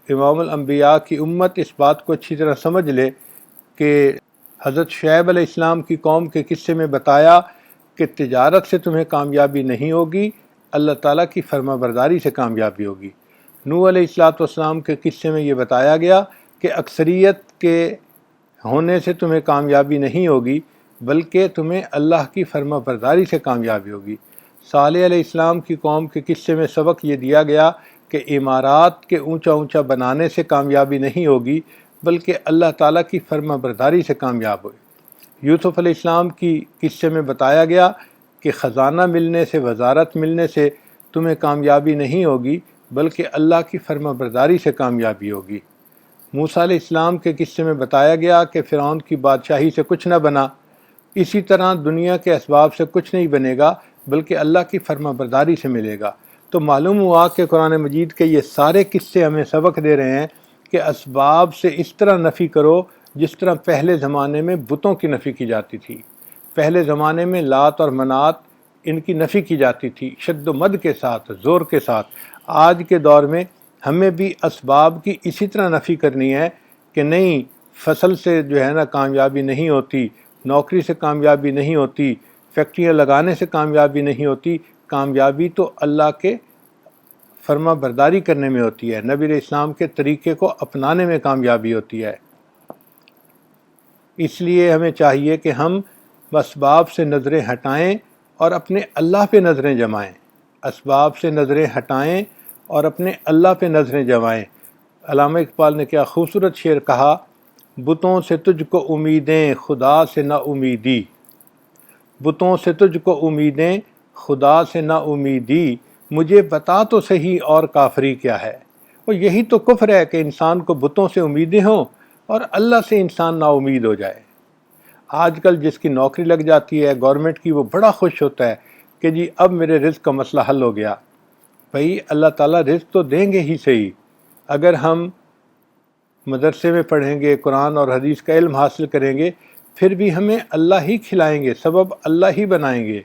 امام الانبیاء کی امت اس بات کو اچھی طرح سمجھ لے کہ حضرت شعیب علیہ السلام کی قوم کے قصے میں بتایا کہ تجارت سے تمہیں کامیابی نہیں ہوگی، اللہ تعالیٰ کی فرما برداری سے کامیابی ہوگی۔ نوح علیہ السلام کے قصے میں یہ بتایا گیا کہ اکثریت کے ہونے سے تمہیں کامیابی نہیں ہوگی بلکہ تمہیں اللہ کی فرما برداری سے کامیابی ہوگی۔ صالح علیہ السلام کی قوم کے قصے میں سبق یہ دیا گیا کہ عمارات کے اونچا اونچا بنانے سے کامیابی نہیں ہوگی بلکہ اللہ تعالیٰ کی فرما برداری سے کامیاب ہوگی۔ یوسف علیہ السلام کی قصے میں بتایا گیا کہ خزانہ ملنے سے، وزارت ملنے سے تمہیں کامیابی نہیں ہوگی بلکہ اللہ کی فرما برداری سے کامیابی ہوگی۔ موسیٰ علیہ السلام کے قصے میں بتایا گیا کہ فرعون کی بادشاہی سے کچھ نہ بنا، اسی طرح دنیا کے اسباب سے کچھ نہیں بنے گا بلکہ اللہ کی فرما برداری سے ملے گا۔ تو معلوم ہوا کہ قرآن مجید کے یہ سارے قصے ہمیں سبق دے رہے ہیں کہ اسباب سے اس طرح نفی کرو جس طرح پہلے زمانے میں بتوں کی نفی کی جاتی تھی۔ پہلے زمانے میں لات اور منات ان کی نفی کی جاتی تھی شد و مد کے ساتھ، زور کے ساتھ۔ آج کے دور میں ہمیں بھی اسباب کی اسی طرح نفی کرنی ہے کہ نہیں، فصل سے جو ہے نا کامیابی نہیں ہوتی، نوکری سے کامیابی نہیں ہوتی، فیکٹریاں لگانے سے کامیابی نہیں ہوتی، کامیابی تو اللہ کے فرما برداری کرنے میں ہوتی ہے، نبی علیہ السلام کے طریقے کو اپنانے میں کامیابی ہوتی ہے۔ اس لیے ہمیں چاہیے کہ ہم اسباب سے نظریں ہٹائیں اور اپنے اللہ پہ نظریں جمائیں، اسباب سے نظریں ہٹائیں اور اپنے اللہ پہ نظریں جمائیں۔ علامہ اقبال نے کیا خوبصورت شعر کہا، بتوں سے تجھ کو امیدیں خدا سے نا امیدی، بتوں سے تجھ کو امیدیں خدا سے نا امیدی، مجھے بتا تو صحیح اور کافری کیا ہے۔ اور یہی تو کفر ہے کہ انسان کو بتوں سے امیدیں ہوں اور اللہ سے انسان نا امید ہو جائے۔ آج کل جس کی نوکری لگ جاتی ہے گورنمنٹ کی، وہ بڑا خوش ہوتا ہے کہ جی اب میرے رزق کا مسئلہ حل ہو گیا۔ بھئی اللہ تعالیٰ رزق تو دیں گے ہی صحیح، اگر ہم مدرسے میں پڑھیں گے، قرآن اور حدیث کا علم حاصل کریں گے، پھر بھی ہمیں اللہ ہی کھلائیں گے، سبب اللہ ہی بنائیں گے۔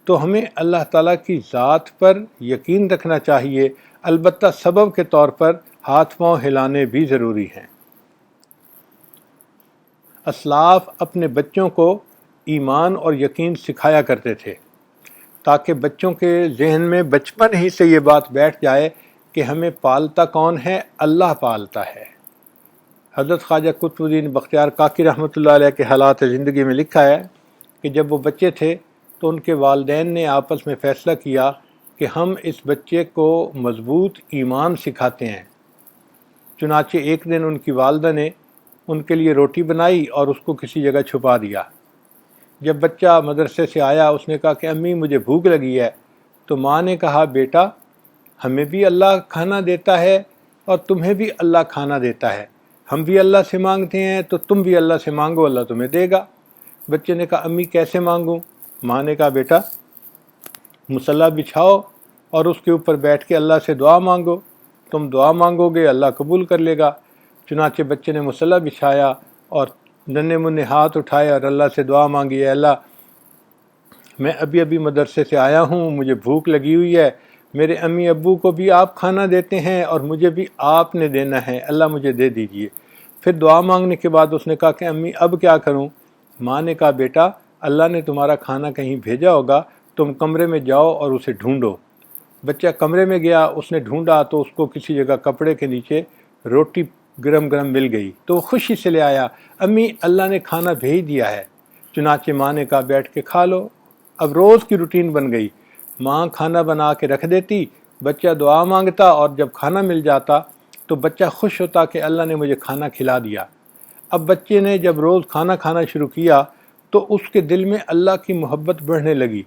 تو ہمیں اللہ تعالیٰ کی ذات پر یقین رکھنا چاہیے، البتہ سبب کے طور پر ہاتھ پاؤں ہلانے بھی ضروری ہیں۔ اسلاف اپنے بچوں کو ایمان اور یقین سکھایا کرتے تھے تاکہ بچوں کے ذہن میں بچپن ہی سے یہ بات بیٹھ جائے کہ ہمیں پالتا کون ہے؟ اللہ پالتا ہے۔ حضرت خواجہ قطب الدین بختیار کاکی رحمۃ اللہ علیہ کے حالات زندگی میں لکھا ہے کہ جب وہ بچے تھے تو ان کے والدین نے آپس میں فیصلہ کیا کہ ہم اس بچے کو مضبوط ایمان سکھاتے ہیں۔ چنانچہ ایک دن ان کی والدہ نے ان کے لیے روٹی بنائی اور اس کو کسی جگہ چھپا دیا۔ جب بچہ مدرسے سے آیا اس نے کہا کہ امی مجھے بھوک لگی ہے، تو ماں نے کہا بیٹا ہمیں بھی اللہ کھانا دیتا ہے اور تمہیں بھی اللہ کھانا دیتا ہے، ہم بھی اللہ سے مانگتے ہیں تو تم بھی اللہ سے مانگو، اللہ تمہیں دے گا۔ بچے نے کہا امی کیسے مانگوں؟ ماں نے کہا بیٹا مصلی بچھاؤ اور اس کے اوپر بیٹھ کے اللہ سے دعا مانگو، تم دعا مانگو گے اللہ قبول کر لے گا۔ چنانچہ بچے نے مصلی بچھایا اور ننھے منھے ہاتھ اٹھائے اور اللہ سے دعا مانگی، اے اللہ میں ابھی مدرسے سے آیا ہوں، مجھے بھوک لگی ہوئی ہے، میرے امی ابو کو بھی آپ کھانا دیتے ہیں اور مجھے بھی آپ نے دینا ہے، اللہ مجھے دے دیجئے۔ پھر دعا مانگنے کے بعد اس نے کہا کہ امی اب کیا کروں؟ ماں نے کہا بیٹا اللہ نے تمہارا کھانا کہیں بھیجا ہوگا، تم کمرے میں جاؤ اور اسے ڈھونڈو۔ بچہ کمرے میں گیا، اس نے ڈھونڈا تو اس کو کسی جگہ کپڑے کے نیچے روٹی گرم گرم مل گئی، تو وہ خوشی سے لے آیا، امی اللہ نے کھانا بھیج دیا ہے۔ چنانچہ ماں نے کہا بیٹھ کے کھا لو۔ اب روز کی روٹین بن گئی، ماں کھانا بنا کے رکھ دیتی، بچہ دعا مانگتا اور جب کھانا مل جاتا تو بچہ خوش ہوتا کہ اللہ نے مجھے کھانا کھلا دیا۔ اب بچے نے جب روز کھانا کھانا شروع کیا تو اس کے دل میں اللہ کی محبت بڑھنے لگی۔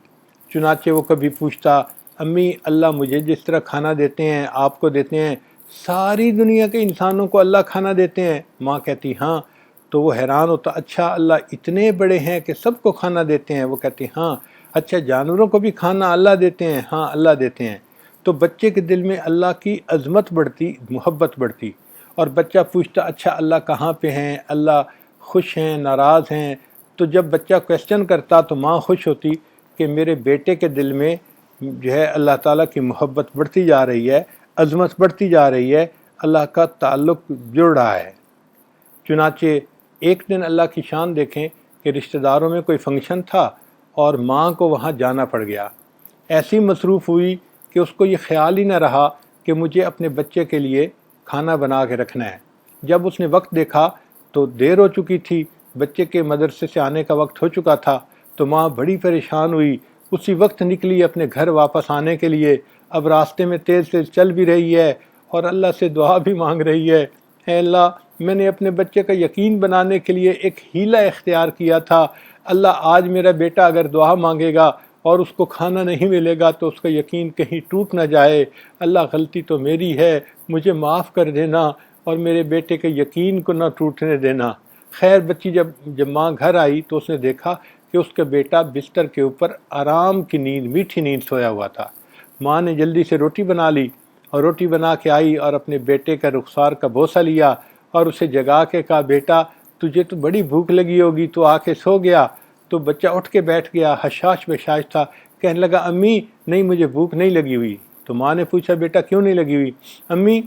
چنانچہ وہ کبھی پوچھتا امی اللہ مجھے جس طرح کھانا دیتے ہیں آپ کو دیتے ہیں، ساری دنیا کے انسانوں کو اللہ کھانا دیتے ہیں؟ ماں کہتی ہاں۔ تو وہ حیران ہوتا، اچھا اللہ اتنے بڑے ہیں کہ سب کو کھانا دیتے ہیں؟ وہ کہتی ہاں۔ اچھا جانوروں کو بھی کھانا اللہ دیتے ہیں؟ ہاں اللہ دیتے ہیں۔ تو بچے کے دل میں اللہ کی عظمت بڑھتی، محبت بڑھتی، اور بچہ پوچھتا اچھا اللہ کہاں پہ ہیں، اللہ خوش ہیں ناراض ہیں؟ تو جب بچہ کویسچن کرتا تو ماں خوش ہوتی کہ میرے بیٹے کے دل میں جو ہے اللہ تعالیٰ کی محبت بڑھتی جا رہی ہے، عظمت بڑھتی جا رہی ہے، اللہ کا تعلق جڑ رہا ہے۔ چنانچہ ایک دن اللہ کی شان دیکھیں کہ رشتہ داروں میں کوئی فنکشن تھا اور ماں کو وہاں جانا پڑ گیا۔ ایسی مصروف ہوئی کہ اس کو یہ خیال ہی نہ رہا کہ مجھے اپنے بچے کے لیے کھانا بنا کے رکھنا ہے۔ جب اس نے وقت دیکھا تو دیر ہو چکی تھی، بچے کے مدرسے سے آنے کا وقت ہو چکا تھا، تو ماں بڑی پریشان ہوئی، اسی وقت نکلی اپنے گھر واپس آنے کے لیے۔ اب راستے میں تیز تیز چل بھی رہی ہے اور اللہ سے دعا بھی مانگ رہی ہے، اے اللہ میں نے اپنے بچے کا یقین بنانے کے لیے ایک حیلہ اختیار کیا تھا، اللہ آج میرا بیٹا اگر دعا مانگے گا اور اس کو کھانا نہیں ملے گا تو اس کا یقین کہیں ٹوٹ نہ جائے، اللہ غلطی تو میری ہے، مجھے معاف کر دینا اور میرے بیٹے کے یقین کو نہ ٹوٹنے دینا۔ خیر بچی جب ماں گھر آئی تو اس نے دیکھا کہ اس کا بیٹا بستر کے اوپر آرام کی نیند، میٹھی نیند سویا ہوا تھا۔ ماں نے جلدی سے روٹی بنا لی اور روٹی بنا کے آئی اور اپنے بیٹے کا رخسار کا بوسہ لیا اور اسے جگا کے کہا، بیٹا تجھے تو بڑی بھوک لگی ہوگی، تو آ کے سو گیا۔ تو بچہ اٹھ کے بیٹھ گیا، حشاش بشاش تھا، کہنے لگا امی نہیں مجھے بھوک نہیں لگی ہوئی۔ تو ماں نے پوچھا بیٹا کیوں نہیں لگی ہوئی؟ امی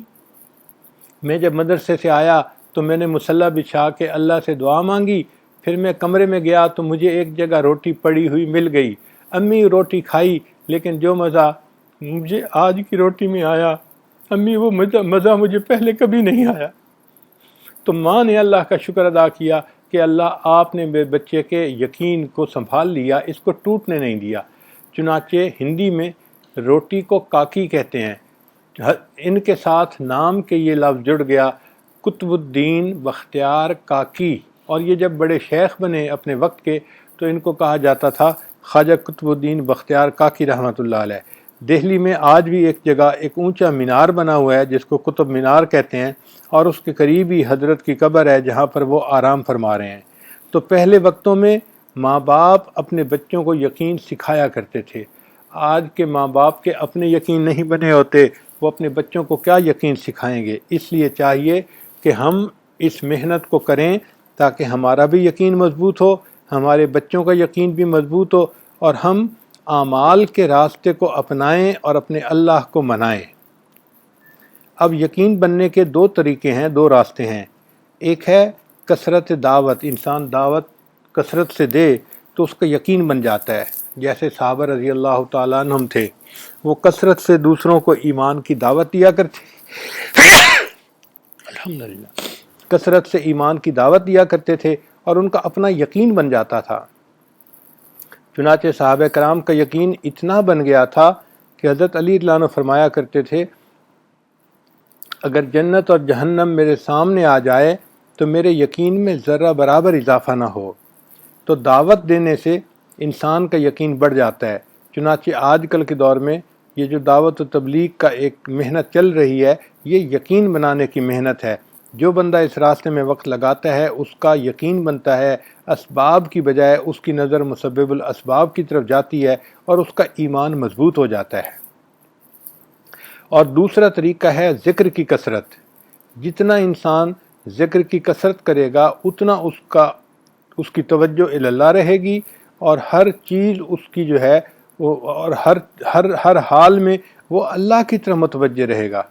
میں جب مدرسے سے آیا تو میں نے مصلی بچھا کے اللہ سے دعا مانگی، پھر میں کمرے میں گیا تو مجھے ایک جگہ روٹی پڑی ہوئی مل گئی، امی روٹی کھائی، لیکن جو مزہ مجھے آج کی روٹی میں آیا امی وہ مزہ مجھے پہلے کبھی نہیں آیا۔ تو ماں نے اللہ کا شکر ادا کیا کہ اللہ آپ نے میرے بچے کے یقین کو سنبھال لیا، اس کو ٹوٹنے نہیں دیا۔ چنانچہ ہندی میں روٹی کو کاکی کہتے ہیں، ان کے ساتھ نام کے یہ لفظ جڑ گیا، قطب الدین بختیار کاکی، اور یہ جب بڑے شیخ بنے اپنے وقت کے تو ان کو کہا جاتا تھا خواجہ قطب الدین بختیار کاکی رحمۃ اللہ علیہ۔ دہلی میں آج بھی ایک جگہ ایک اونچا مینار بنا ہوا ہے جس کو قطب مینار کہتے ہیں، اور اس کے قریب ہی حضرت کی قبر ہے جہاں پر وہ آرام فرما رہے ہیں۔ تو پہلے وقتوں میں ماں باپ اپنے بچوں کو یقین سکھایا کرتے تھے، آج کے ماں باپ کے اپنے یقین نہیں بنے ہوتے، وہ اپنے بچوں کو کیا یقین سکھائیں گے؟ اس لیے چاہیے کہ ہم اس محنت کو کریں تاکہ ہمارا بھی یقین مضبوط ہو، ہمارے بچوں کا یقین بھی مضبوط ہو، اور ہم اعمال کے راستے کو اپنائیں اور اپنے اللہ کو منائیں۔ اب یقین بننے کے دو طریقے ہیں، دو راستے ہیں۔ ایک ہے کثرت دعوت، انسان دعوت کثرت سے دے تو اس کا یقین بن جاتا ہے، جیسے صحابہ رضی اللہ تعالیٰ عنہم تھے، وہ کثرت سے دوسروں کو ایمان کی دعوت دیا کرتے الحمدللہ کثرت سے ایمان کی دعوت دیا کرتے تھے اور ان کا اپنا یقین بن جاتا تھا۔ چنانچہ صحابہ کرام کا یقین اتنا بن گیا تھا کہ حضرت علی رضی اللہ عنہ فرمایا کرتے تھے، اگر جنت اور جہنم میرے سامنے آ جائے تو میرے یقین میں ذرہ برابر اضافہ نہ ہو۔ تو دعوت دینے سے انسان کا یقین بڑھ جاتا ہے۔ چنانچہ آج کل کے دور میں یہ جو دعوت و تبلیغ کا ایک محنت چل رہی ہے، یہ یقین بنانے کی محنت ہے۔ جو بندہ اس راستے میں وقت لگاتا ہے اس کا یقین بنتا ہے، اسباب کی بجائے اس کی نظر مسبب الاسباب کی طرف جاتی ہے اور اس کا ایمان مضبوط ہو جاتا ہے۔ اور دوسرا طریقہ ہے ذکر کی کثرت۔ جتنا انسان ذکر کی کثرت کرے گا اتنا اس کی توجہ الی اللہ رہے گی، اور ہر چیز اس کی جو ہے اور ہر حال میں وہ اللہ کی طرف متوجہ رہے گا۔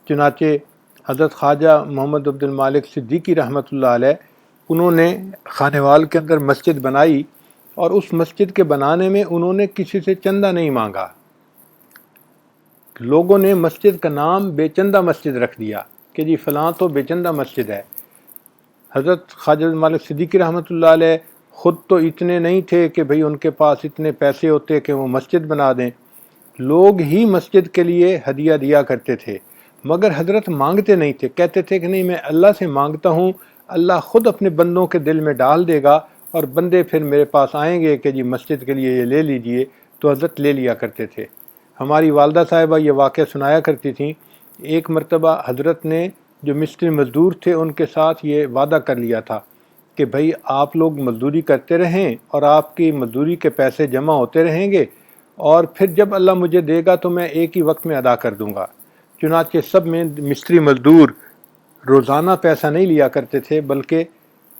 چنانچہ حضرت خواجہ محمد عبد المالک صدیقی رحمۃ اللہ علیہ، انہوں نے خانیوال کے اندر مسجد بنائی، اور اس مسجد کے بنانے میں انہوں نے کسی سے چندہ نہیں مانگا۔ لوگوں نے مسجد کا نام بے چندہ مسجد رکھ دیا کہ جی فلاں تو بے چندہ مسجد ہے۔ حضرت خواجہ مالک صدیقی رحمۃ اللہ علیہ خود تو اتنے نہیں تھے کہ بھئی ان کے پاس اتنے پیسے ہوتے کہ وہ مسجد بنا دیں، لوگ ہی مسجد کے لیے ہدیہ دیا کرتے تھے، مگر حضرت مانگتے نہیں تھے، کہتے تھے کہ نہیں میں اللہ سے مانگتا ہوں، اللہ خود اپنے بندوں کے دل میں ڈال دے گا اور بندے پھر میرے پاس آئیں گے کہ جی مسجد کے لیے یہ لے لیجئے، تو حضرت لے لیا کرتے تھے۔ ہماری والدہ صاحبہ یہ واقعہ سنایا کرتی تھیں، ایک مرتبہ حضرت نے جو مستری مزدور تھے ان کے ساتھ یہ وعدہ کر لیا تھا کہ بھئی آپ لوگ مزدوری کرتے رہیں اور آپ کی مزدوری کے پیسے جمع ہوتے رہیں گے، اور پھر جب اللہ مجھے دے گا تو میں ایک ہی وقت میں ادا کر دوں گا۔ چنانچہ سب میں مستری مزدور روزانہ پیسہ نہیں لیا کرتے تھے، بلکہ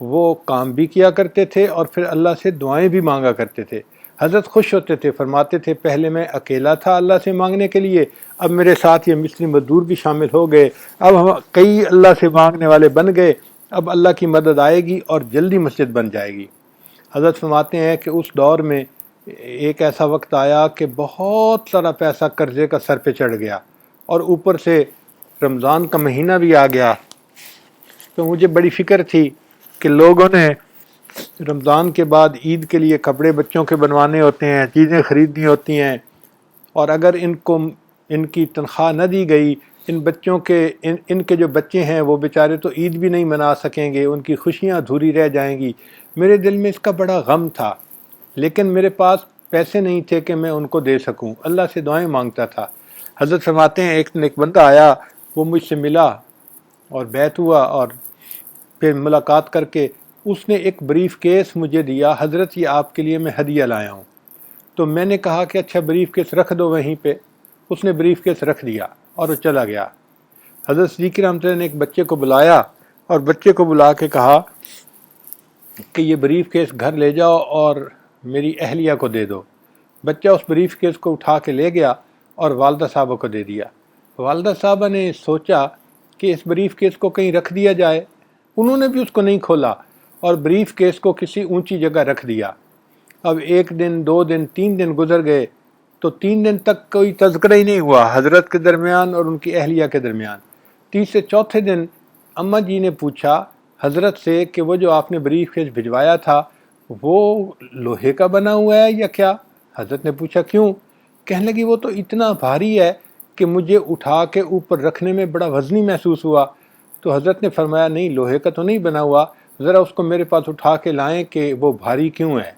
وہ کام بھی کیا کرتے تھے اور پھر اللہ سے دعائیں بھی مانگا کرتے تھے۔ حضرت خوش ہوتے تھے، فرماتے تھے پہلے میں اکیلا تھا اللہ سے مانگنے کے لیے، اب میرے ساتھ یہ مصری مزدور بھی شامل ہو گئے، اب ہم کئی اللہ سے مانگنے والے بن گئے، اب اللہ کی مدد آئے گی اور جلدی مسجد بن جائے گی۔ حضرت فرماتے ہیں کہ اس دور میں ایک ایسا وقت آیا کہ بہت سارا پیسہ قرضے کا سر پہ چڑھ گیا، اور اوپر سے رمضان کا مہینہ بھی آ گیا، تو مجھے بڑی فکر تھی کہ لوگوں نے رمضان کے بعد عید کے لیے کپڑے بچوں کے بنوانے ہوتے ہیں، چیزیں خریدنی ہوتی ہیں، اور اگر ان کی تنخواہ نہ دی گئی، ان کے جو بچے ہیں وہ بیچارے تو عید بھی نہیں منا سکیں گے، ان کی خوشیاں ادھوری رہ جائیں گی۔ میرے دل میں اس کا بڑا غم تھا، لیکن میرے پاس پیسے نہیں تھے کہ میں ان کو دے سکوں، اللہ سے دعائیں مانگتا تھا۔ حضرت فرماتے ہیں ایک بندہ آیا، وہ مجھ سے ملا اور بیعت ہوا، اور پھر ملاقات کر کے اس نے ایک بریف کیس مجھے دیا، حضرت یہ آپ کے لیے میں ہدیہ لایا ہوں۔ تو میں نے کہا کہ اچھا بریف کیس رکھ دو وہیں پہ۔ اس نے بریف کیس رکھ دیا اور وہ چلا گیا۔ حضرت صدیق رحمۃ اللہ نے ایک بچے کو بلایا اور بچے کو بلا کے کہا کہ یہ بریف کیس گھر لے جاؤ اور میری اہلیہ کو دے دو۔ بچہ اس بریف کیس کو اٹھا کے لے گیا اور والدہ صاحبہ کو دے دیا۔ والدہ صاحبہ نے سوچا کہ اس بریف کیس کو کہیں رکھ دیا جائے، انہوں نے بھی اس کو نہیں کھولا اور بریف کیس کو کسی اونچی جگہ رکھ دیا۔ اب 1 دن 2 دن 3 دن گزر گئے، تو 3 دن تک کوئی تذکرہ ہی نہیں ہوا حضرت کے درمیان اور ان کی اہلیہ کے درمیان۔ تیسرے چوتھے دن اماں جی نے پوچھا حضرت سے کہ وہ جو آپ نے بریف کیس بھجوایا تھا وہ لوہے کا بنا ہوا ہے یا کیا؟ حضرت نے پوچھا کیوں؟ کہنے لگی وہ تو اتنا بھاری ہے کہ مجھے اٹھا کے اوپر رکھنے میں بڑا وزنی محسوس ہوا۔ تو حضرت نے فرمایا نہیں، لوہے کا تو نہیں بنا ہوا، ذرا اس کو میرے پاس اٹھا کے لائیں کہ وہ بھاری کیوں ہے۔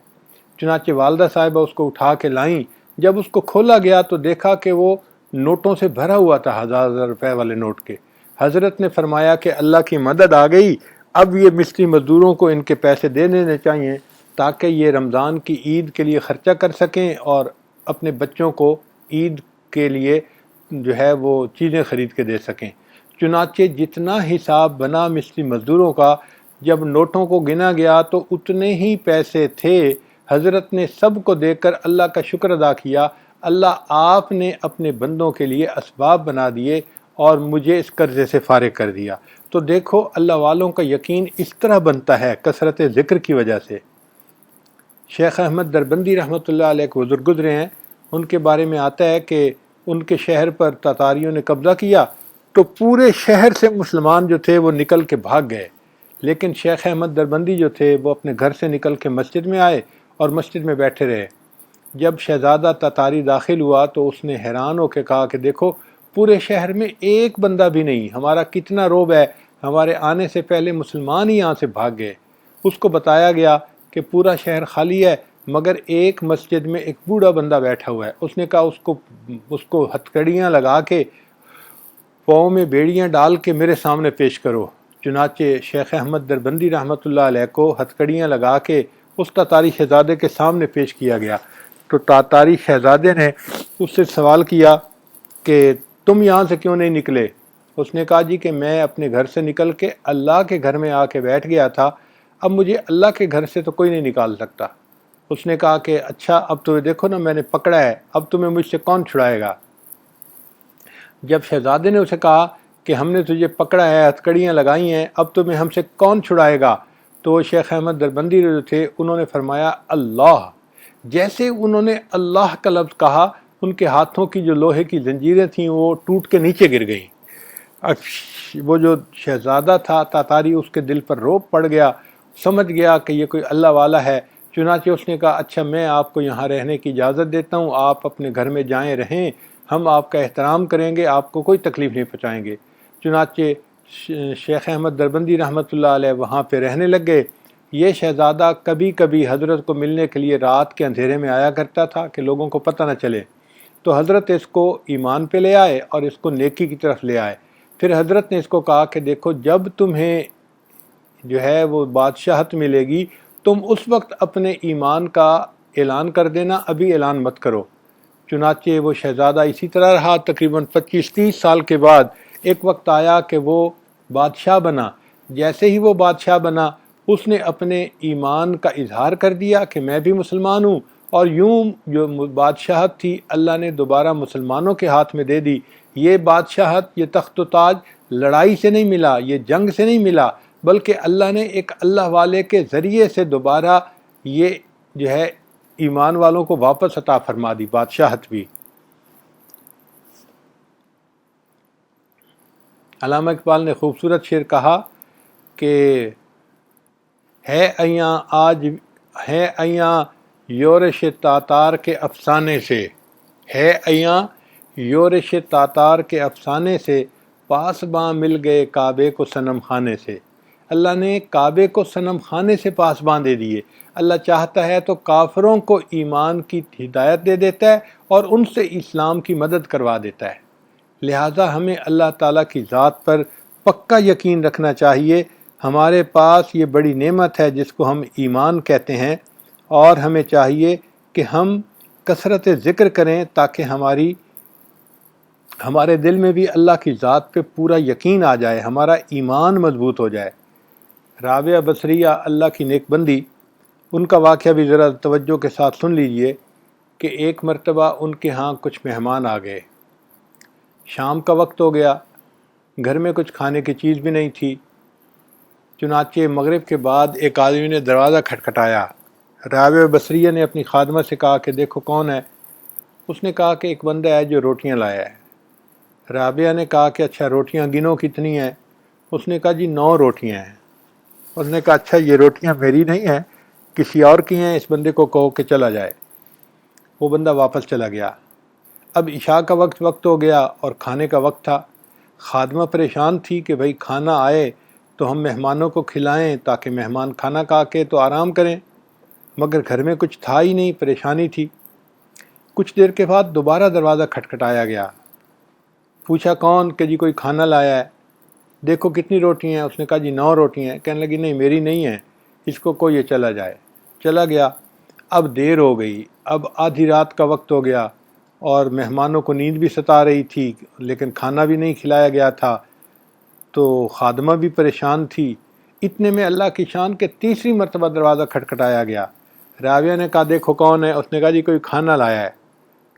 چنانچہ والدہ صاحبہ اس کو اٹھا کے لائیں۔ جب اس کو کھولا گیا تو دیکھا کہ وہ نوٹوں سے بھرا ہوا تھا، 1000 روپے والے نوٹ کے۔ حضرت نے فرمایا کہ اللہ کی مدد آ گئی، اب یہ مصری مزدوروں کو ان کے پیسے دے دینے چاہیے تاکہ یہ رمضان کی عید کے لیے خرچہ کر سکیں اور اپنے بچوں کو عید کے لیے جو ہے وہ چیزیں خرید کے دے سکیں۔ چنانچہ جتنا حساب بنا مصری مزدوروں کا، جب نوٹوں کو گنا گیا تو اتنے ہی پیسے تھے۔ حضرت نے سب کو دے کر اللہ کا شکر ادا کیا، اللہ آپ نے اپنے بندوں کے لیے اسباب بنا دیے اور مجھے اس قرضے سے فارغ کر دیا۔ تو دیکھو اللہ والوں کا یقین اس طرح بنتا ہے کثرت ذکر کی وجہ سے۔ شیخ احمد دربندی رحمۃ اللہ علیہ ایک بزرگ گزرے ہیں، ان کے بارے میں آتا ہے کہ ان کے شہر پر تاتاریوں نے قبضہ کیا تو پورے شہر سے مسلمان جو تھے وہ نکل کے بھاگ گئے، لیکن شیخ احمد دربندی جو تھے وہ اپنے گھر سے نکل کے مسجد میں آئے اور مسجد میں بیٹھے رہے۔ جب شہزادہ تاتاری داخل ہوا تو اس نے حیران ہو کے کہا کہ دیکھو پورے شہر میں ایک بندہ بھی نہیں، ہمارا کتنا روب ہے، ہمارے آنے سے پہلے مسلمان ہی یہاں سے بھاگ گئے۔ اس کو بتایا گیا کہ پورا شہر خالی ہے مگر ایک مسجد میں ایک بوڑھا بندہ بیٹھا ہوا ہے۔ اس نے کہا اس کو ہتھکڑیاں لگا کے پاؤں میں بیڑیاں ڈال کے میرے سامنے پیش کرو۔ چنانچہ شیخ احمد دربندی رحمۃ اللہ علیہ کو ہتھکڑیاں لگا کے اس تاتاری شہزادے کے سامنے پیش کیا گیا۔ تو تاتاری شہزادے نے اس سے سوال کیا کہ تم یہاں سے کیوں نہیں نکلے؟ اس نے کہا جی کہ میں اپنے گھر سے نکل کے اللہ کے گھر میں آ کے بیٹھ گیا تھا، اب مجھے اللہ کے گھر سے تو کوئی نہیں نکال سکتا۔ اس نے کہا کہ اچھا اب تمہیں دیکھو نا میں نے پکڑا ہے، اب تمہیں مجھ سے کون چھڑائے گا؟ جب شہزادے نے اسے کہا کہ ہم نے تجھے پکڑا ہے، ہتھکڑیاں لگائی ہیں، اب تمہیں ہم سے کون چھڑائے گا؟ تو شیخ احمد دربندی جو تھے انہوں نے فرمایا اللہ۔ جیسے انہوں نے اللہ کا لفظ کہا ان کے ہاتھوں کی جو لوہے کی زنجیریں تھیں وہ ٹوٹ کے نیچے گر گئیں۔ وہ جو شہزادہ تھا تاتاری، اس کے دل پر روب پڑ گیا، سمجھ گیا کہ یہ کوئی اللہ والا ہے۔ چنانچہ اس نے کہا اچھا میں آپ کو یہاں رہنے کی اجازت دیتا ہوں، آپ اپنے گھر میں جائیں رہیں، ہم آپ کا احترام کریں گے، آپ کو کوئی تکلیف نہیں پہنچائیں گے۔ چنانچہ شیخ احمد دربندی رحمۃ اللہ علیہ وہاں پہ رہنے لگ گئے۔ یہ شہزادہ کبھی کبھی حضرت کو ملنے کے لیے رات کے اندھیرے میں آیا کرتا تھا کہ لوگوں کو پتہ نہ چلے، تو حضرت اس کو ایمان پہ لے آئے اور اس کو نیکی کی طرف لے آئے۔ پھر حضرت نے اس کو کہا کہ دیکھو جب تمہیں جو ہے وہ بادشاہت ملے گی تم اس وقت اپنے ایمان کا اعلان کر دینا، ابھی اعلان مت کرو۔ چنانچہ وہ شہزادہ اسی طرح رہا، تقریباً 25-30 سال کے بعد ایک وقت آیا کہ وہ بادشاہ بنا۔ جیسے ہی وہ بادشاہ بنا اس نے اپنے ایمان کا اظہار کر دیا کہ میں بھی مسلمان ہوں، اور یوں جو بادشاہت تھی اللہ نے دوبارہ مسلمانوں کے ہاتھ میں دے دی۔ یہ بادشاہت، یہ تخت و تاج لڑائی سے نہیں ملا، یہ جنگ سے نہیں ملا، بلکہ اللہ نے ایک اللہ والے کے ذریعے سے دوبارہ یہ جو ہے ایمان والوں کو واپس عطا فرما دی بادشاہت بھی۔ علامہ اقبال نے خوبصورت شعر کہا کہ ہے ایاں یورش تاتار کے افسانے سے، ہے ایاں یورش تاتار کے افسانے سے، پاسباں مل گئے کعبے کو صنم خانے سے۔ اللہ نے کعبے کو صنم خانے سے پاسباں دے دیے۔ اللہ چاہتا ہے تو کافروں کو ایمان کی ہدایت دے دیتا ہے اور ان سے اسلام کی مدد کروا دیتا ہے۔ لہٰذا ہمیں اللہ تعالیٰ کی ذات پر پکا یقین رکھنا چاہیے۔ ہمارے پاس یہ بڑی نعمت ہے جس کو ہم ایمان کہتے ہیں، اور ہمیں چاہیے کہ ہم کثرت ذکر کریں تاکہ ہمارے دل میں بھی اللہ کی ذات پہ پورا یقین آ جائے، ہمارا ایمان مضبوط ہو جائے۔ رابعہ بصریہ اللہ کی نیک بندی، ان کا واقعہ بھی ذرا توجہ کے ساتھ سن لیجئے کہ ایک مرتبہ ان کے ہاں کچھ مہمان آ گئے۔ شام کا وقت ہو گیا، گھر میں کچھ کھانے کی چیز بھی نہیں تھی۔ چنانچہ مغرب کے بعد ایک آدمی نے دروازہ کھٹکھٹایا۔ رابعہ بصریہ نے اپنی خادمہ سے کہا کہ دیکھو کون ہے؟ اس نے کہا کہ ایک بندہ ہے جو روٹیاں لایا ہے۔ رابعہ نے کہا کہ اچھا روٹیاں گنو کتنی ہیں؟ اس نے کہا جی 9 روٹیاں ہیں۔ اس نے کہا اچھا یہ روٹیاں میری نہیں ہیں، کسی اور کی ہیں، اس بندے کو کہو کہ چلا جائے۔ وہ بندہ واپس چلا گیا۔ اب عشاء کا وقت ہو گیا اور کھانے کا وقت تھا۔ خادمہ پریشان تھی کہ بھئی کھانا آئے تو ہم مہمانوں کو کھلائیں تاکہ مہمان کھانا کھا کے تو آرام کریں، مگر گھر میں کچھ تھا ہی نہیں، پریشانی تھی۔ کچھ دیر کے بعد دوبارہ دروازہ کھٹکھٹایا گیا۔ پوچھا کون؟ کہ جی کوئی کھانا لایا ہے۔ دیکھو کتنی روٹی ہیں؟ اس نے کہا جی 9 روٹی ہیں۔ کہنے لگی نہیں میری نہیں ہیں، اس کو یہ چلا جائے۔ چلا گیا۔ اب دیر ہو گئی، اب آدھی رات کا وقت ہو گیا اور مہمانوں کو نیند بھی ستا رہی تھی لیکن کھانا بھی نہیں کھلایا گیا تھا، تو خادمہ بھی پریشان تھی۔ اتنے میں اللہ کی شان کے تیسری مرتبہ دروازہ کھٹکھٹایا گیا۔ رابعہ نے کہا دیکھو کون ہے؟ اس نے کہا جی کوئی کھانا لایا ہے۔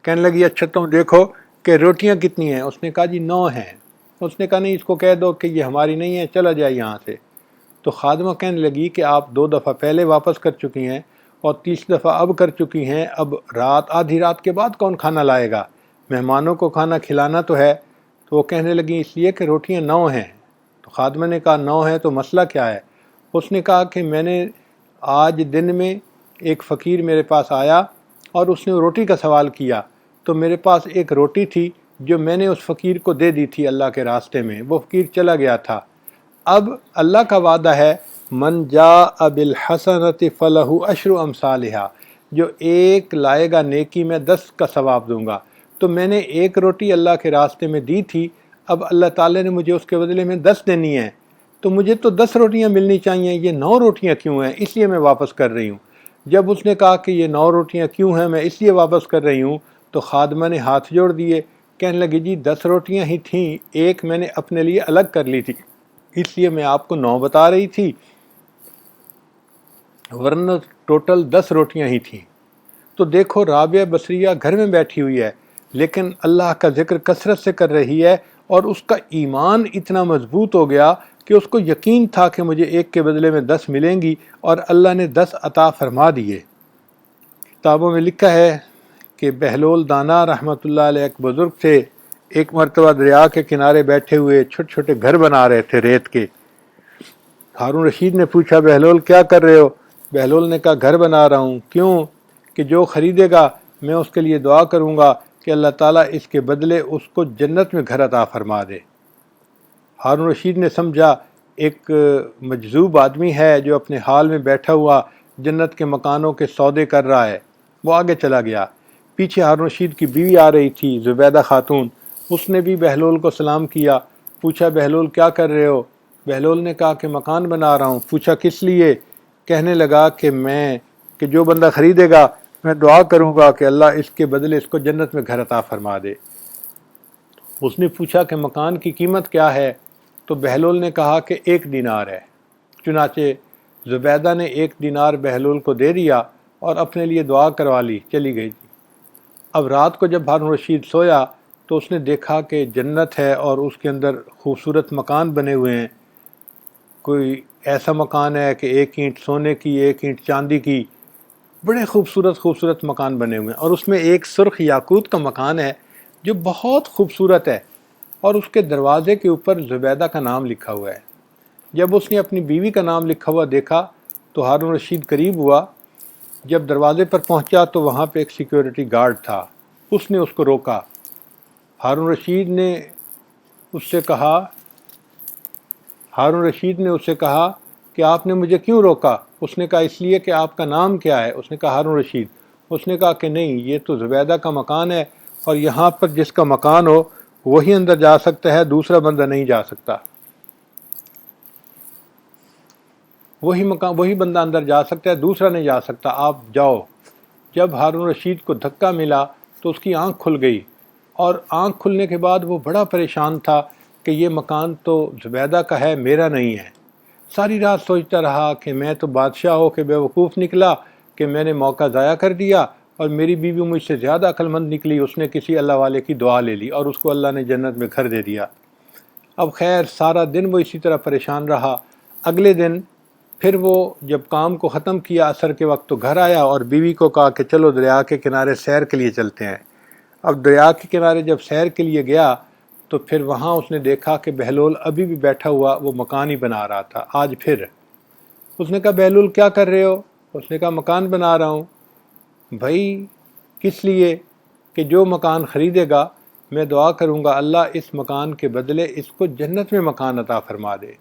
کہنے لگی اچھا تم دیکھو کہ روٹیاں کتنی ہیں؟ اس نے کہا جی 9 ہیں۔ اس نے کہا نہیں اس کو کہہ دو کہ یہ ہماری نہیں ہے، چلا جائے یہاں سے۔ تو خادمہ کہنے لگی کہ آپ 2 دفعہ پہلے واپس کر چکی ہیں اور 30 دفعہ اب کر چکی ہیں، اب آدھی رات کے بعد کون کھانا لائے گا؟ مہمانوں کو کھانا کھلانا تو ہے۔ تو وہ کہنے لگی اس لیے کہ روٹیاں 9 ہیں۔ تو خادمہ نے کہا 9 ہیں تو مسئلہ کیا ہے؟ اس نے کہا کہ میں نے آج دن میں ایک فقیر میرے پاس آیا اور اس نے روٹی کا سوال کیا، تو میرے پاس ایک روٹی تھی جو میں نے اس فقیر کو دے دی تھی اللہ کے راستے میں، وہ فقیر چلا گیا تھا۔ اب اللہ کا وعدہ ہے من جاء بالحسنۃ فلہ عشر امثالھا، جو ایک لائے گا نیکی میں 10 کا ثواب دوں گا۔ تو میں نے ایک روٹی اللہ کے راستے میں دی تھی، اب اللہ تعالیٰ نے مجھے اس کے بدلے میں 10 دینی ہیں، تو مجھے تو 10 روٹیاں ملنی چاہیے، یہ 9 روٹیاں کیوں ہیں؟ اس لیے میں واپس کر رہی ہوں۔ جب اس نے کہا کہ یہ 9 روٹیاں کیوں ہیں میں اس لیے واپس کر رہی ہوں، تو خادمہ نے ہاتھ جوڑ دیے، کہنے لگی جی 10 روٹیاں ہی تھیں، ایک میں نے اپنے لیے الگ کر لی تھی، اس لیے میں آپ کو 9 بتا رہی تھی، ورنہ ٹوٹل 10 روٹیاں ہی تھیں۔ تو دیکھو رابعہ بصریہ گھر میں بیٹھی ہوئی ہے لیکن اللہ کا ذکر کثرت سے کر رہی ہے، اور اس کا ایمان اتنا مضبوط ہو گیا کہ اس کو یقین تھا کہ مجھے ایک کے بدلے میں 10 ملیں گی، اور اللہ نے 10 عطا فرما دیے۔ کتابوں میں لکھا ہے کہ بہلول دانا رحمۃ اللہ علیہ ایک بزرگ تھے، ایک مرتبہ دریا کے کنارے بیٹھے ہوئے چھوٹے چھوٹے گھر بنا رہے تھے ریت کے۔ ہارون رشید نے پوچھا بہلول کیا کر رہے ہو؟ بہلول نے کہا گھر بنا رہا ہوں۔ کیوں؟ کہ جو خریدے گا میں اس کے لیے دعا کروں گا کہ اللہ تعالیٰ اس کے بدلے اس کو جنت میں گھر عطا فرما دے۔ ہارون رشید نے سمجھا ایک مجذوب آدمی ہے جو اپنے حال میں بیٹھا ہوا جنت کے مکانوں کے سودے کر رہا ہے۔ وہ آگے چلا گیا۔ پیچھے ہارون رشید کی بیوی آ رہی تھی، زبیدہ خاتون، اس نے بھی بہلول کو سلام کیا۔ پوچھا بہلول کیا کر رہے ہو؟ بہلول نے کہا کہ مکان بنا رہا ہوں۔ پوچھا کس لیے؟ کہنے لگا کہ جو بندہ خریدے گا میں دعا کروں گا کہ اللہ اس کے بدلے اس کو جنت میں گھر عطا فرما دے۔ اس نے پوچھا کہ مکان کی قیمت کیا ہے؟ تو بہلول نے کہا کہ 1 دینار ہے۔ چنانچہ زبیدہ نے 1 دینار بہلول کو دے دیا اور اپنے لیے دعا کروا لی، چلی گئی جی۔ اب رات کو جب ہارون رشید سویا تو اس نے دیکھا کہ جنت ہے اور اس کے اندر خوبصورت مکان بنے ہوئے ہیں، کوئی ایسا مکان ہے کہ ایک اینٹ سونے کی، ایک اینٹ چاندی کی، بڑے خوبصورت خوبصورت مکان بنے ہوئے ہیں، اور اس میں ایک سرخ یاقوت کا مکان ہے جو بہت خوبصورت ہے، اور اس کے دروازے کے اوپر زبیدہ کا نام لکھا ہوا ہے۔ جب اس نے اپنی بیوی کا نام لکھا ہوا دیکھا تو ہارون رشید قریب ہوا، جب دروازے پر پہنچا تو وہاں پہ ایک سیکیورٹی گارڈ تھا، اس نے اس کو روکا۔ ہارون رشید نے اس سے کہا کہ آپ نے مجھے کیوں روکا؟ اس نے کہا اس لیے کہ آپ کا نام کیا ہے؟ اس نے کہا ہارون رشید۔ اس نے کہا کہ نہیں، یہ تو زبیدہ کا مکان ہے، اور یہاں پر جس کا مکان ہو وہی اندر جا سکتا ہے، دوسرا بندہ نہیں جا سکتا، وہی بندہ اندر جا سکتا ہے، دوسرا نہیں جا سکتا، آپ جاؤ۔ جب ہارون رشید کو دھکا ملا تو اس کی آنکھ کھل گئی، اور آنکھ کھلنے کے بعد وہ بڑا پریشان تھا کہ یہ مکان تو زبیدہ کا ہے، میرا نہیں ہے۔ ساری رات سوچتا رہا کہ میں تو بادشاہ ہو کے بیوقوف نکلا کہ میں نے موقع ضائع کر دیا، اور میری بیوی مجھ سے زیادہ عقل مند نکلی، اس نے کسی اللہ والے کی دعا لے لی اور اس کو اللہ نے جنت میں گھر دے دیا۔ اب خیر سارا دن وہ اسی طرح پریشان رہا۔ اگلے دن پھر وہ جب کام کو ختم کیا عصر کے وقت تو گھر آیا اور بیوی کو کہا کہ چلو دریا کے کنارے سیر کے لیے چلتے ہیں۔ اب دریا کے کنارے جب سیر کے لیے گیا تو پھر وہاں اس نے دیکھا کہ بہلول ابھی بھی بیٹھا ہوا وہ مکان ہی بنا رہا تھا۔ آج پھر اس نے کہا بہلول کیا کر رہے ہو؟ اس نے کہا مکان بنا رہا ہوں۔ بھائی کس لیے؟ کہ جو مکان خریدے گا میں دعا کروں گا اللہ اس مکان کے بدلے اس کو جنت میں مکان عطا فرما دے۔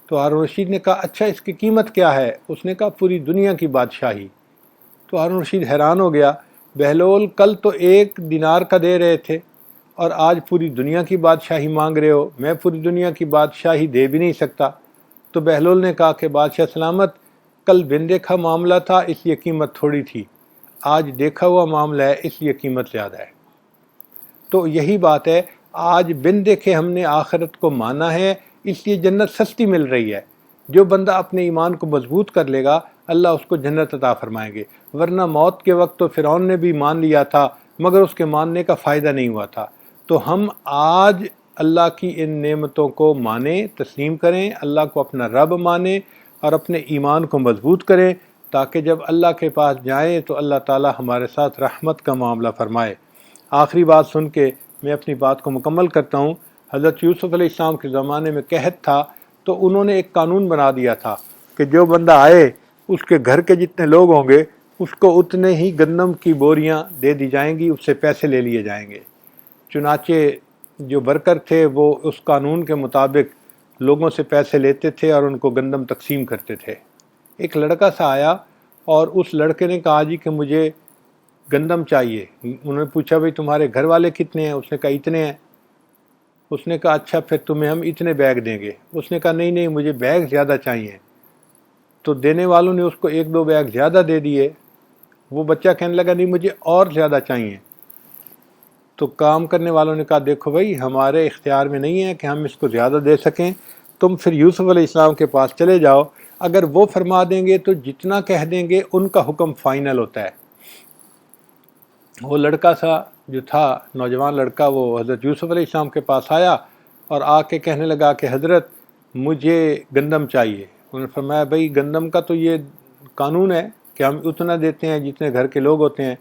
تو ہارون رشید نے کہا اچھا اس کی قیمت کیا ہے؟ اس نے کہا پوری دنیا کی بادشاہی۔ تو ہارون رشید حیران ہو گیا، بہلول کل تو 1 دینار کا دے رہے تھے اور آج پوری دنیا کی بادشاہی مانگ رہے ہو، میں پوری دنیا کی بادشاہی دے بھی نہیں سکتا۔ تو بہلول نے کہا کہ بادشاہ سلامت، کل بن دیکھا معاملہ تھا اس لیے قیمت تھوڑی تھی، آج دیکھا ہوا معاملہ ہے اس لیے قیمت زیادہ ہے۔ تو یہی بات ہے، آج بن دیکھے ہم نے آخرت کو مانا ہے اس لیے جنت سستی مل رہی ہے۔ جو بندہ اپنے ایمان کو مضبوط کر لے گا اللہ اس کو جنت عطا فرمائیں گے، ورنہ موت کے وقت تو فرعون نے بھی مان لیا تھا مگر اس کے ماننے کا فائدہ نہیں ہوا تھا۔ تو ہم آج اللہ کی ان نعمتوں کو مانیں، تسلیم کریں، اللہ کو اپنا رب مانیں اور اپنے ایمان کو مضبوط کریں، تاکہ جب اللہ کے پاس جائیں تو اللہ تعالی ہمارے ساتھ رحمت کا معاملہ فرمائے۔ آخری بات سن کے میں اپنی بات کو مکمل کرتا ہوں۔ حضرت یوسف علیہ السلام کے زمانے میں قحط تھا تو انہوں نے ایک قانون بنا دیا تھا کہ جو بندہ آئے اس کے گھر کے جتنے لوگ ہوں گے اس کو اتنے ہی گندم کی بوریاں دے دی جائیں گی، اس سے پیسے لے لیے جائیں گے۔ چنانچہ جو ورکر تھے وہ اس قانون کے مطابق لوگوں سے پیسے لیتے تھے اور ان کو گندم تقسیم کرتے تھے۔ ایک لڑکا سا آیا اور اس لڑکے نے کہا جی کہ مجھے گندم چاہیے۔ انہوں نے پوچھا بھئی تمہارے گھر والے کتنے ہیں؟ اس نے کہا اتنے ہیں۔ اس نے کہا اچھا پھر تمہیں ہم اتنے بیگ دیں گے۔ اس نے کہا نہیں مجھے بیگ زیادہ چاہیے۔ تو دینے والوں نے اس کو 1-2 بیگ زیادہ دے دیے۔ وہ بچہ کہنے لگا نہیں مجھے اور زیادہ چاہیے۔ تو کام کرنے والوں نے کہا دیکھو بھائی ہمارے اختیار میں نہیں ہے کہ ہم اس کو زیادہ دے سکیں، تم پھر یوسف علیہ السلام کے پاس چلے جاؤ، اگر وہ فرما دیں گے تو جتنا کہہ دیں گے ان کا حکم فائنل ہوتا ہے۔ وہ لڑکا سا جو تھا نوجوان لڑکا وہ حضرت یوسف علیہ السلام کے پاس آیا اور آ کے کہنے لگا کہ حضرت مجھے گندم چاہیے۔ انہوں نے فرمایا بھائی گندم کا تو یہ قانون ہے کہ ہم اتنا دیتے ہیں جتنے گھر کے لوگ ہوتے ہیں۔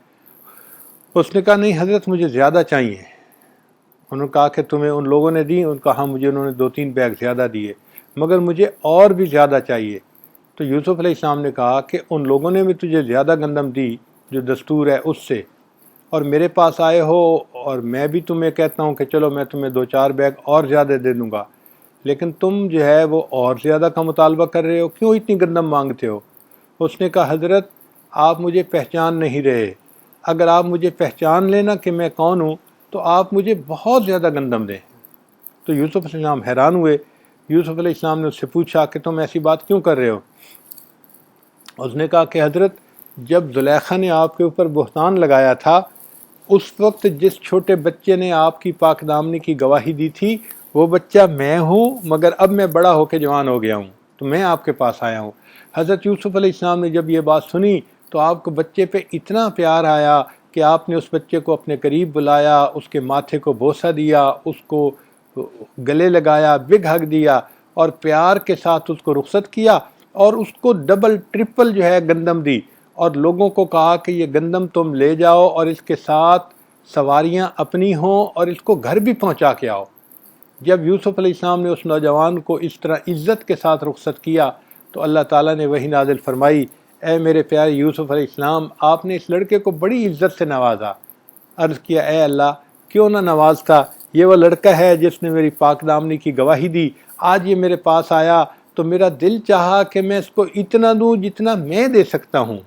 اس نے کہا نہیں حضرت مجھے زیادہ چاہیے۔ انہوں نے کہا کہ تمہیں ان لوگوں نے دی؟ ان کا ہاں مجھے انہوں نے 2-3 بیگ زیادہ دیے مگر مجھے اور بھی زیادہ چاہیے۔ تو یوسف علیہ السلام نے کہا کہ ان لوگوں نے بھی تجھے زیادہ گندم دی جو دستور ہے اس سے، اور میرے پاس آئے ہو اور میں بھی تمہیں کہتا ہوں کہ چلو میں تمہیں 2-4 بیگ اور زیادہ دے دوں گا، لیکن تم جو ہے وہ اور زیادہ کا مطالبہ کر رہے ہو، کیوں اتنی گندم مانگتے ہو؟ اس نے کہا حضرت آپ مجھے پہچان نہیں رہے، اگر آپ مجھے پہچان لینا کہ میں کون ہوں تو آپ مجھے بہت زیادہ گندم دیں۔ تو یوسف علیہ السلام حیران ہوئے۔ یوسف علیہ السلام نے اس سے پوچھا کہ تم ایسی بات کیوں کر رہے ہو؟ اس نے کہا کہ حضرت جب زلیخا نے آپ کے اوپر بہتان لگایا تھا اس وقت جس چھوٹے بچے نے آپ کی پاک دامنی کی گواہی دی تھی وہ بچہ میں ہوں، مگر اب میں بڑا ہو کے جوان ہو گیا ہوں تو میں آپ کے پاس آیا ہوں۔ حضرت یوسف علیہ السلام نے جب یہ بات سنی تو آپ کو بچے پہ اتنا پیار آیا کہ آپ نے اس بچے کو اپنے قریب بلایا، اس کے ماتھے کو بوسہ دیا، اس کو گلے لگایا، بگ ہگ دیا اور پیار کے ساتھ اس کو رخصت کیا، اور اس کو ڈبل ٹرپل جو ہے گندم دی، اور لوگوں کو کہا کہ یہ گندم تم لے جاؤ اور اس کے ساتھ سواریاں اپنی ہوں اور اس کو گھر بھی پہنچا کے آؤ۔ جب یوسف علیہ السلام نے اس نوجوان کو اس طرح عزت کے ساتھ رخصت کیا تو اللہ تعالیٰ نے وحی نازل فرمائی، اے میرے پیارے یوسف علیہ السلام، آپ نے اس لڑکے کو بڑی عزت سے نوازا۔ عرض کیا، اے اللہ کیوں نہ نوازتا، یہ وہ لڑکا ہے جس نے میری پاک دامنی کی گواہی دی، آج یہ میرے پاس آیا تو میرا دل چاہا کہ میں اس کو اتنا دوں جتنا میں دے سکتا ہوں۔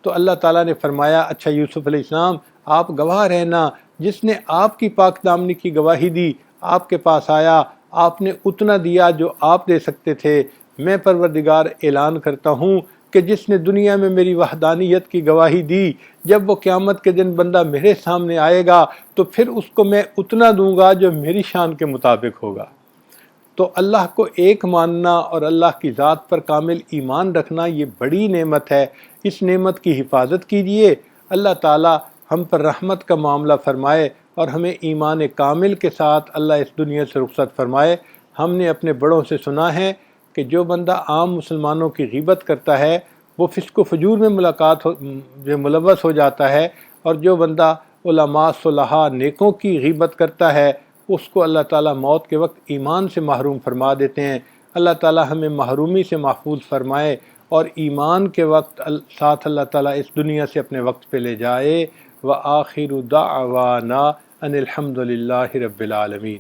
تو اللہ تعالیٰ نے فرمایا، اچھا یوسف علیہ السلام آپ گواہ رہنا، جس نے آپ کی پاک دامنی کی گواہی دی آپ کے پاس آیا، آپ نے اتنا دیا جو آپ دے سکتے تھے۔ میں پروردگار اعلان کرتا ہوں کہ جس نے دنیا میں میری وحدانیت کی گواہی دی، جب وہ قیامت کے دن بندہ میرے سامنے آئے گا تو پھر اس کو میں اتنا دوں گا جو میری شان کے مطابق ہوگا۔ تو اللہ کو ایک ماننا اور اللہ کی ذات پر کامل ایمان رکھنا یہ بڑی نعمت ہے، اس نعمت کی حفاظت کیجئے۔ اللہ تعالی ہم پر رحمت کا معاملہ فرمائے اور ہمیں ایمان کامل کے ساتھ اللہ اس دنیا سے رخصت فرمائے۔ ہم نے اپنے بڑوں سے سنا ہے کہ جو بندہ عام مسلمانوں کی غیبت کرتا ہے وہ فسق و فجور میں ملوث ہو جاتا ہے، اور جو بندہ علماء صلحاء نیکوں کی غیبت کرتا ہے اس کو اللہ تعالیٰ موت کے وقت ایمان سے محروم فرما دیتے ہیں۔ اللہ تعالیٰ ہمیں محرومی سے محفوظ فرمائے اور ایمان کے وقت ساتھ اللہ تعالیٰ اس دنیا سے اپنے وقت پہ لے جائے۔ وآخر دعوانا ان الحمد للہ رب العالمین۔